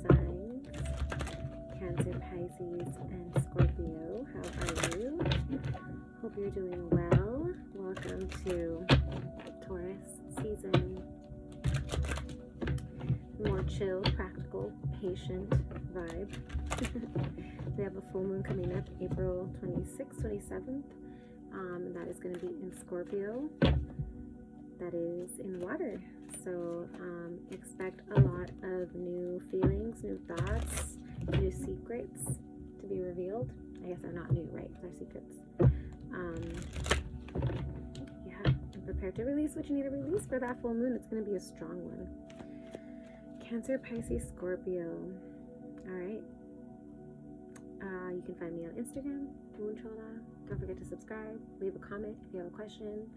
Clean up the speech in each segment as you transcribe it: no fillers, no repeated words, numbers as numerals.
signs, Cancer, Pisces, and Scorpio. How are you? Hope you're doing well. Welcome to Taurus season. More chill, practical, patient vibe. We have a full moon coming up April 26th, 27th. That is going to be in Scorpio. That is in water. So expect a lot of new feelings, new thoughts, new secrets to be revealed. I guess they're not new, right? They're secrets. Yeah, and prepare to release what you need to release for that full moon. It's going to be a strong one. Cancer, Pisces, Scorpio. All right. You can find me on Instagram, Moonchola. Don't forget to subscribe. Leave a comment if you have a question.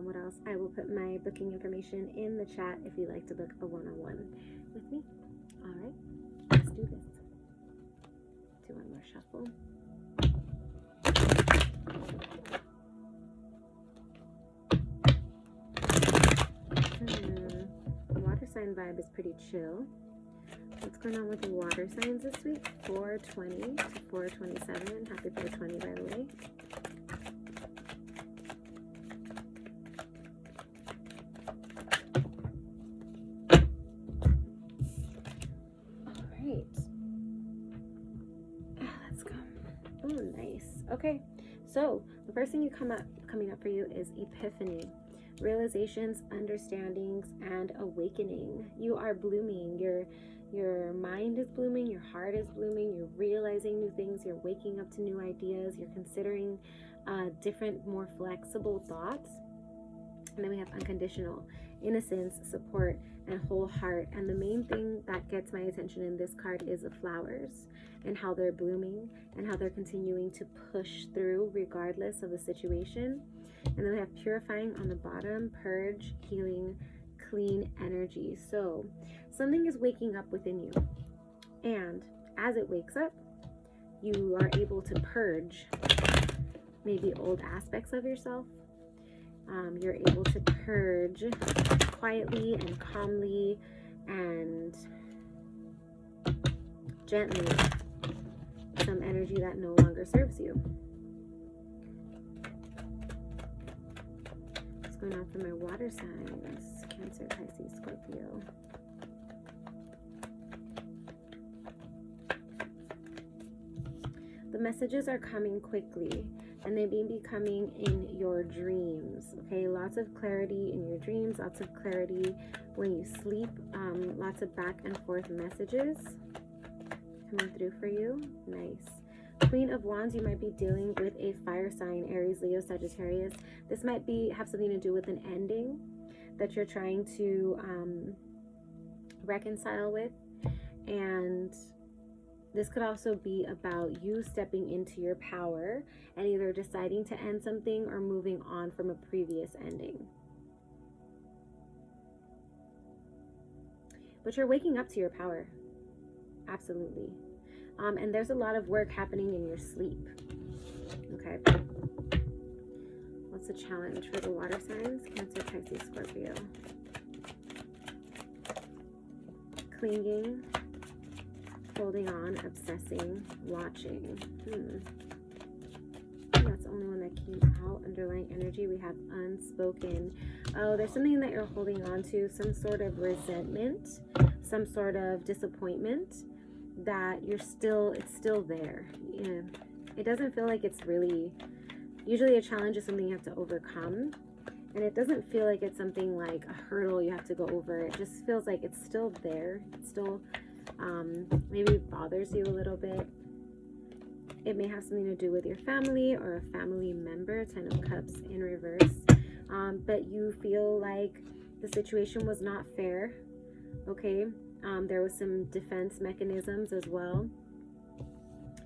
What else? I will put my booking information in the chat if you'd like to book a one-on-one with me. All right, let's do this. Do one more shuffle. The water sign vibe is pretty chill. What's going on with the water signs this week? 420 to 427. Happy 420, by the way. Okay, so the first thing coming up for you is epiphany, realizations, understandings, and awakening. You are blooming. Your mind is blooming. Your heart is blooming. You're realizing new things. You're waking up to new ideas. You're considering different, more flexible thoughts. And then we have unconditional, innocence, support, and whole heart. And the main thing that gets my attention in this card is the flowers and how they're blooming and how they're continuing to push through regardless of the situation. And then we have purifying on the bottom, purge, healing, clean energy. So something is waking up within you. And as it wakes up, you are able to purge maybe old aspects of yourself. You're able to purge quietly and calmly and gently some energy that no longer serves you. What's going on for my water signs? Cancer, Pisces, Scorpio. The messages are coming quickly. And they may be coming in your dreams, okay? Lots of clarity in your dreams, lots of clarity when you sleep, lots of back and forth messages coming through for you. Nice. Queen of Wands, you might be dealing with a fire sign, Aries, Leo, Sagittarius. This might have something to do with an ending that you're trying to reconcile with. And this could also be about you stepping into your power and either deciding to end something or moving on from a previous ending. But you're waking up to your power. Absolutely. And there's a lot of work happening in your sleep. Okay. What's the challenge for the water signs? Cancer, Pisces, Scorpio. Clinging. Holding on, obsessing, watching. That's the only one that came out. Underlying energy, we have unspoken. Oh, there's something that you're holding on to, some sort of resentment, some sort of disappointment that it's still there. Yeah. It doesn't feel like it's really, usually a challenge is something you have to overcome. And it doesn't feel like it's something like a hurdle you have to go over. It just feels like it's still there. It's still maybe it bothers you a little bit. It may have something to do with your family or a family member. 10 of Cups in reverse. But you feel like the situation was not fair. Okay. There was some defense mechanisms as well.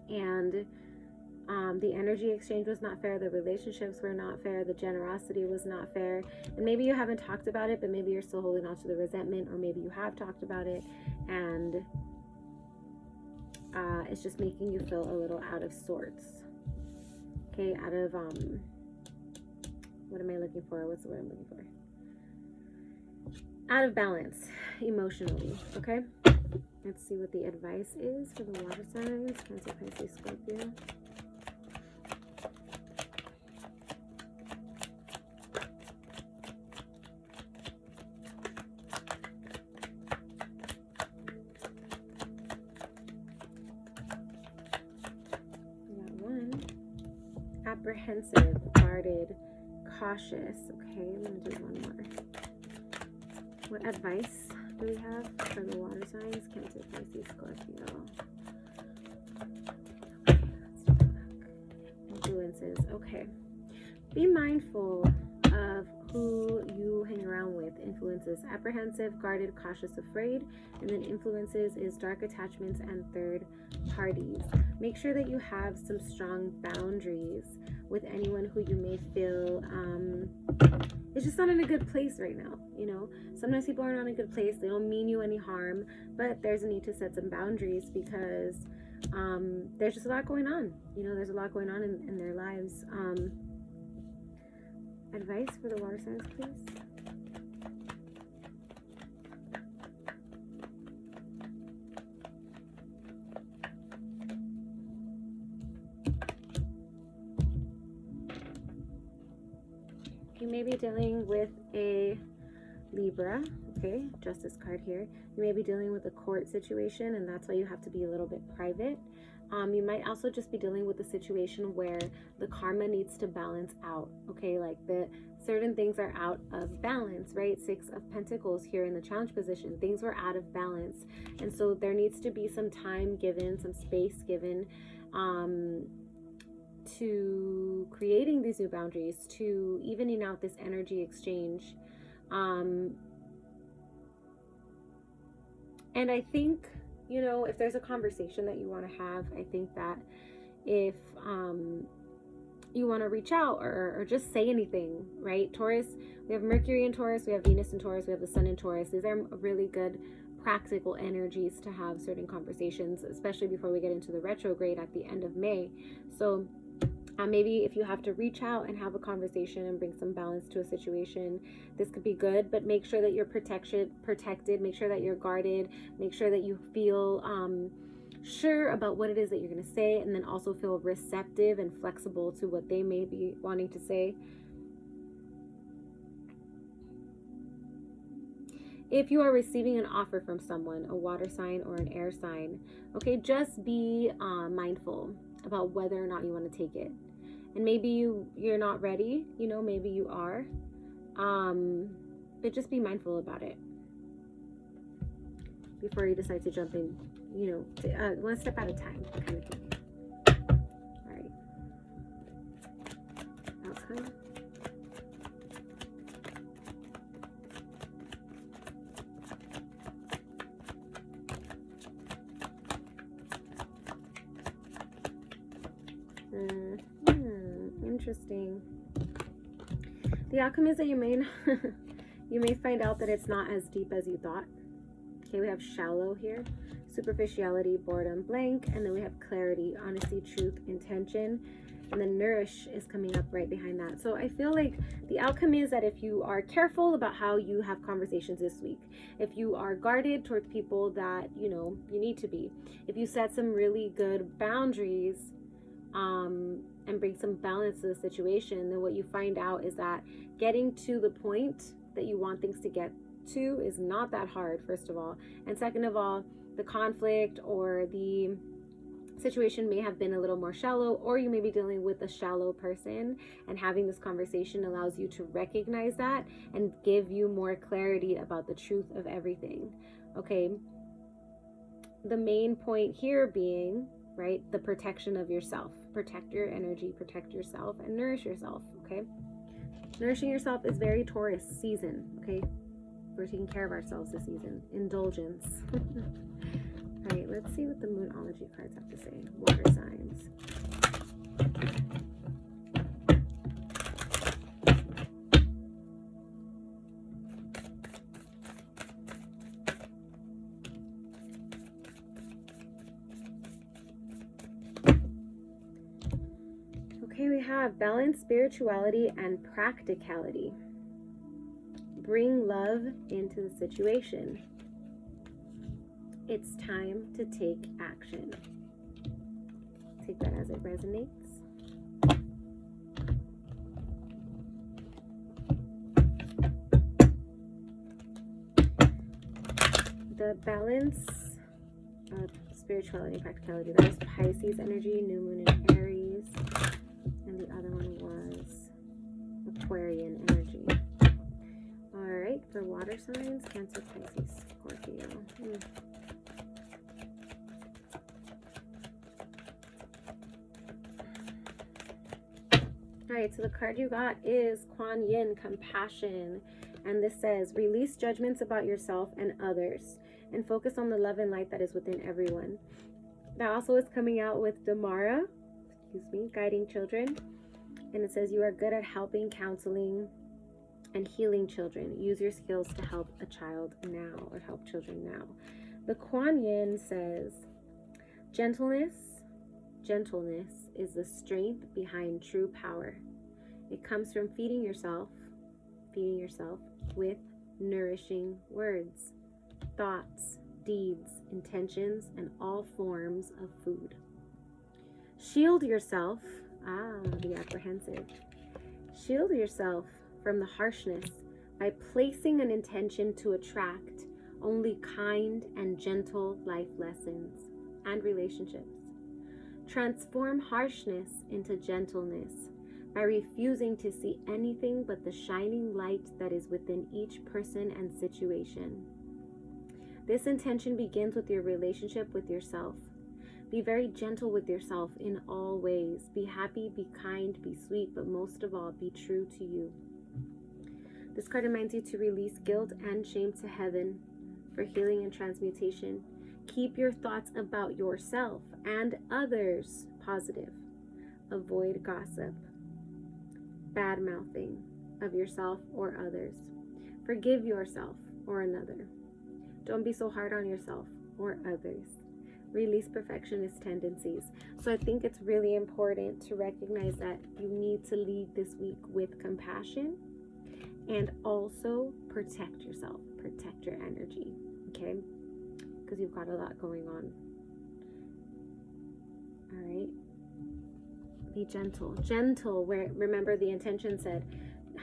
And the energy exchange was not fair. The relationships were not fair. The generosity was not fair. And maybe you haven't talked about it, but maybe you're still holding on to the resentment, or maybe you have talked about it and it's just making you feel a little out of sorts. Okay, out of what am I looking for? What's the word I'm looking for? Out of balance emotionally. Okay, Let's see what the advice is for the water signs. Cancer, Pisces, Scorpio. Apprehensive, guarded, cautious. Okay, I'm going to do one more. What advice do we have for the water signs? Cancer, Pisces, Scorpio. Okay, let's take a look. Influences. Okay. Be mindful of who you hang around with. Influences. Apprehensive, guarded, cautious, afraid. And then influences is dark attachments and third parties. Make sure that you have some strong boundaries with anyone who you may feel is just not in a good place right now. You know, sometimes people are not in a good place. They don't mean you any harm, but there's a need to set some boundaries because there's just a lot going on. You know, there's a lot going on in their lives. Advice for the water signs, please. You may be dealing with a Libra, okay, Justice card here. You may be dealing with a court situation, and that's why you have to be a little bit private. You might also just be dealing with a situation where the karma needs to balance out, okay, like the certain things are out of balance, right? 6 of Pentacles here in the challenge position. Things were out of balance, and so there needs to be some time given, some space given, to creating these new boundaries, to evening out this energy exchange. And I think, you know, if there's a conversation that you want to have, I think that if you want to reach out or just say anything, right? Taurus, we have Mercury in Taurus, we have Venus in Taurus, we have the Sun in Taurus. These are really good practical energies to have certain conversations, especially before we get into the retrograde at the end of May. So maybe if you have to reach out and have a conversation and bring some balance to a situation, this could be good, but make sure that you're protected, make sure that you're guarded, make sure that you feel sure about what it is that you're going to say, and then also feel receptive and flexible to what they may be wanting to say. If you are receiving an offer from someone, a water sign or an air sign, okay, just be mindful about whether or not you want to take it. And maybe you're not ready, you know, maybe you are, but just be mindful about it before you decide to jump in, you know, one step at a time kind of thing. All right. Outcome. Interesting. The outcome is that you may find out that it's not as deep as you thought. Okay, we have shallow here, superficiality, boredom, blank, and then we have clarity, honesty, truth, intention, and then nourish is coming up right behind that. So I feel like the outcome is that if you are careful about how you have conversations this week, if you are guarded towards people that, you know, you need to be, if you set some really good boundaries, and bring some balance to the situation, then what you find out is that getting to the point that you want things to get to is not that hard, first of all. And second of all, the conflict or the situation may have been a little more shallow, or you may be dealing with a shallow person, and having this conversation allows you to recognize that and give you more clarity about the truth of everything. Okay, the main point here being, right, the protection of yourself. Protect your energy, protect yourself, and nourish yourself, okay? Nourishing yourself is very Taurus season, okay? We're taking care of ourselves this season. Indulgence. All right, let's see what the Moonology cards have to say. Water signs. Okay, we have balance, spirituality, and practicality. Bring love into the situation. It's time to take action. Take that as it resonates. The balance of spirituality and practicality. That was Pisces energy, new moon in Aries. And the other one was Aquarian energy. Alright, for water signs, Cancer, Pisces, Scorpio. Alright, so the card you got is Kuan Yin, Compassion. And this says, release judgments about yourself and others, and focus on the love and light that is within everyone. That also is coming out with Damara, guiding children. And it says, you are good at helping, counseling, and healing children. Use your skills to help a child now, or help children now. The Kuan Yin says, gentleness is the strength behind true power. It comes from feeding yourself with nourishing words, thoughts, deeds, intentions, and all forms of food. Shield yourself, the apprehensive. Shield yourself from the harshness by placing an intention to attract only kind and gentle life lessons and relationships. Transform harshness into gentleness by refusing to see anything but the shining light that is within each person and situation. This intention begins with your relationship with yourself. Be very gentle with yourself in all ways. Be happy, be kind, be sweet, but most of all, be true to you. This card reminds you to release guilt and shame to heaven for healing and transmutation. Keep your thoughts about yourself and others positive. Avoid gossip, bad mouthing of yourself or others. Forgive yourself or another. Don't be so hard on yourself or others. Release perfectionist tendencies. So I think it's really important to recognize that you need to lead this week with compassion and also protect yourself, protect your energy, okay? Because you've got a lot going on. All right. Be gentle. Gentle, where remember the intention said,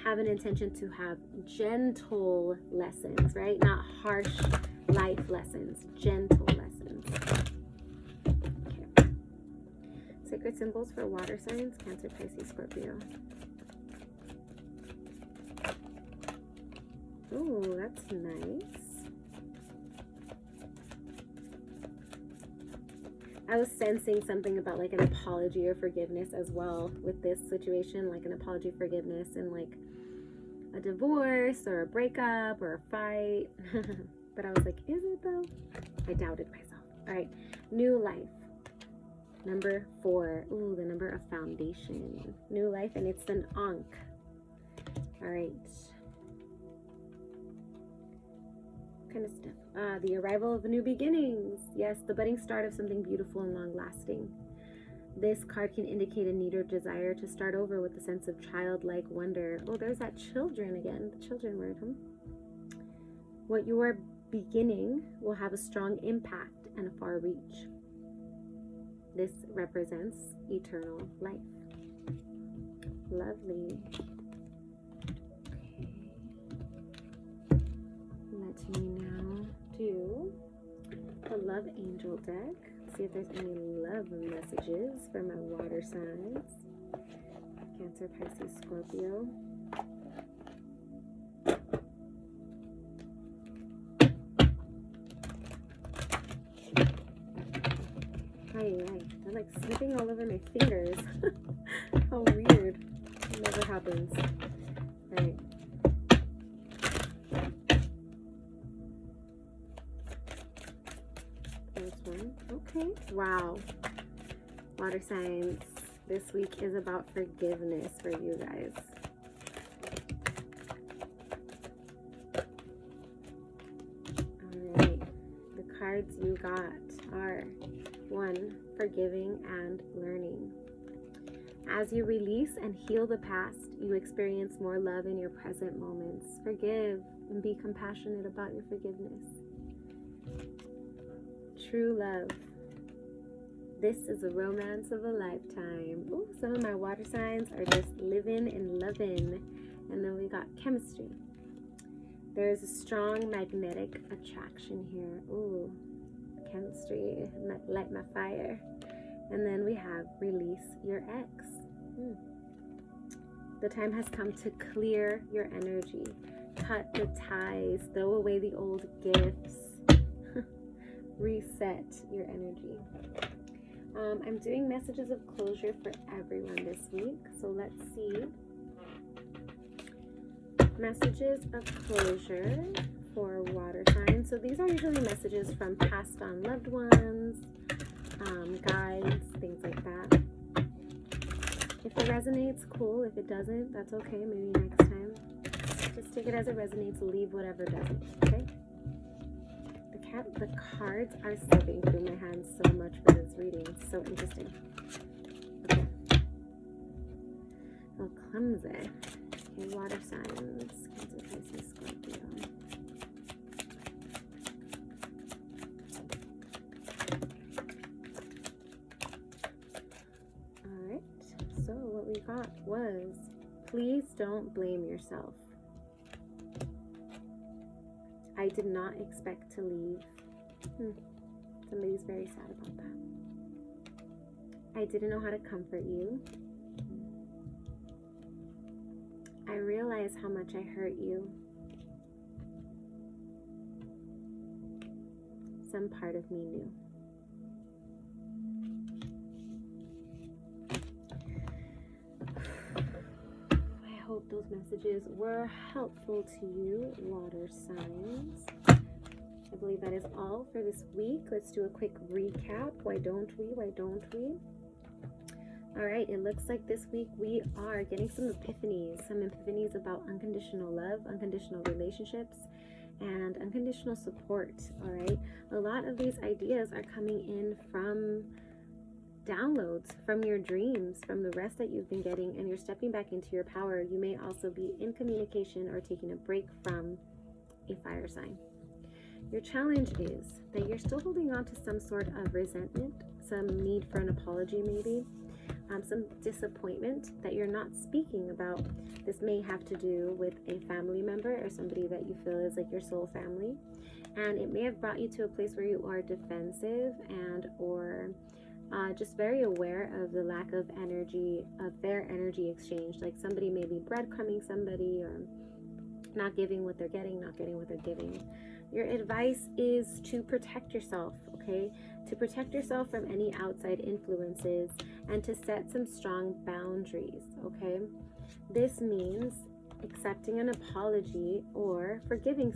have an intention to have gentle lessons, right? Not harsh life lessons, gentle lessons. Okay. Sacred symbols for water signs, Cancer, Pisces, Scorpio. Oh, that's nice. I was sensing something about like an apology or forgiveness as well with this situation, like an apology, forgiveness, and like a divorce or a breakup or a fight. But I was like, is it though? I doubted myself. All right, new life. Number 4. Ooh, the number of foundation. New life, and it's an Ankh. All right. Kind of stuff. The arrival of new beginnings. Yes, the budding start of something beautiful and long-lasting. This card can indicate a need or desire to start over with a sense of childlike wonder. Oh, there's that children again. The children word, huh? What you are beginning will have a strong impact and a far reach. This represents eternal life. Lovely. Let me now do the Love Angel deck. See if there's any love messages for my water signs. Cancer, Pisces, Scorpio. They're like snipping all over my fingers. How weird. It never happens. Alright. First one. Okay. Wow. Water signs. This week is about forgiveness for you guys. Alright. The cards you got are 1. Forgiving and learning. As you release and heal the past, you experience more love in your present moments. Forgive and be compassionate about your forgiveness. true love. This is a romance of a lifetime. Ooh, some of my water signs are just living and loving. And then we got chemistry. There's a strong magnetic attraction here. Ooh, chemistry, light my fire. And then we have release your ex. The time has come to clear your energy. Cut the ties, throw away the old gifts. Reset your energy. I'm doing messages of closure for everyone this week. So let's see. Messages of closure for water signs. So these are usually messages from passed on loved ones, guides, things like that. If it resonates, cool. If it doesn't, that's okay. Maybe next time. Just take it as it resonates. Leave whatever doesn't. Okay. The cards are slipping through my hands so much for this reading. It's so interesting. Okay. Oh, clumsy. Okay, water signs. Cancer, Pisces, Scorpio. Alright. So what we got was, please don't blame yourself. I did not expect to leave. Somebody's very sad about that. I didn't know how to comfort you. I realize how much I hurt you. Some part of me knew. I hope those messages were helpful to you, water signs. I believe that is all for this week. Let's do a quick recap. Why don't we? All right, it looks like this week we are getting some epiphanies about unconditional love, unconditional relationships, and unconditional support. All right, a lot of these ideas are coming in from downloads, from your dreams, from the rest that you've been getting, and you're stepping back into your power. You may also be in communication or taking a break from a fire sign. Your challenge is that you're still holding on to some sort of resentment, some need for an apology maybe, some disappointment that you're not speaking about. This may have to do with a family member or somebody that you feel is like your soul family, and it may have brought you to a place where you are defensive and or just very aware of the lack of energy, of fair energy exchange. Like somebody may be breadcrumbing somebody or not giving what they're getting, not getting what they're giving. Your advice is to protect yourself, okay? To protect yourself from any outside influences and to set some strong boundaries, okay? This means accepting an apology or forgiving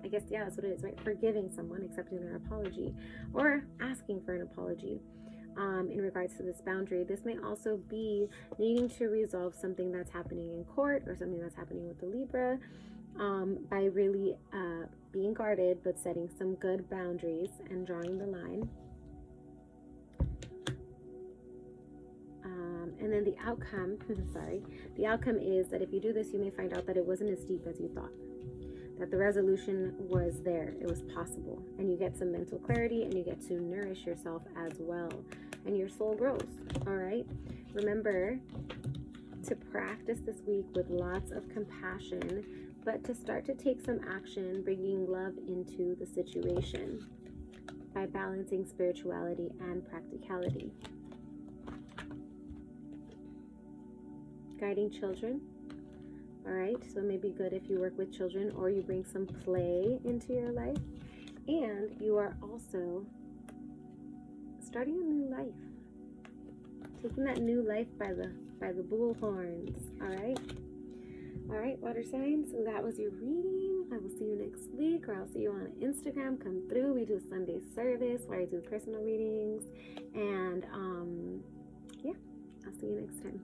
I guess, yeah, that's what it is, right? Forgiving someone, accepting their apology, or asking for an apology in regards to this boundary. This may also be needing to resolve something that's happening in court or something that's happening with the Libra by really being guarded, but setting some good boundaries and drawing the line. And then the outcome, the outcome is that if you do this, you may find out that it wasn't as deep as you thought. That the resolution was there, it was possible, and you get some mental clarity and you get to nourish yourself as well, and your soul grows. All right, remember to practice this week with lots of compassion, but to start to take some action, bringing love into the situation by balancing spirituality and practicality. Guiding children. All right, so it may be good if you work with children or you bring some play into your life. And you are also starting a new life. Taking that new life by the bull horns. All right, water signs. So that was your reading. I will see you next week, or I'll see you on Instagram. Come through. We do Sunday service where I do personal readings. And yeah, I'll see you next time.